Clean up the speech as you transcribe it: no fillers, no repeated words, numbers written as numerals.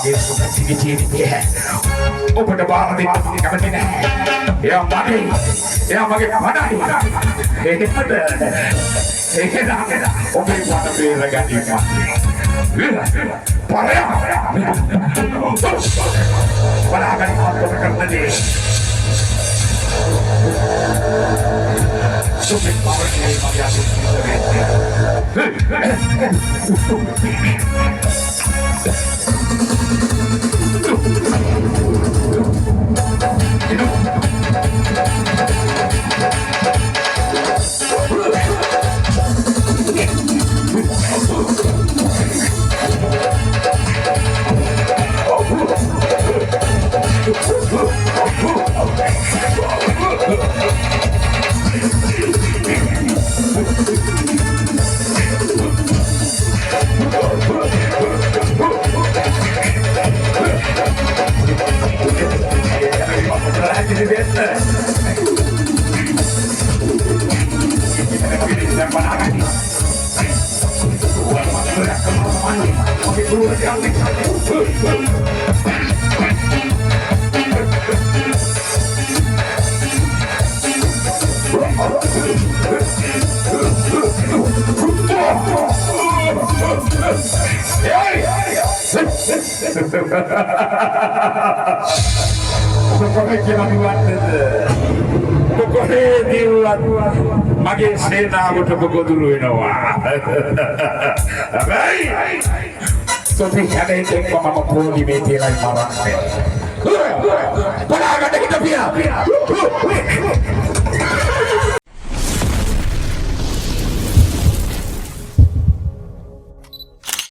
මගේ සුඛ ජීවිතය ඔබට බාර දෙන්න කැමති නැහැ. එයා මගේ පණයි. ඒකද ඔබේ පණ බේරගන්න. බලාගන්න මම කරන්නේ. Super power game of මගේ සේනාවට පොගොදුරු වෙනවා. හැබැයි සොපි කැලේට මම පොඩි මේ තියලා මරන්නේ. බලාගන්න හිටපියා.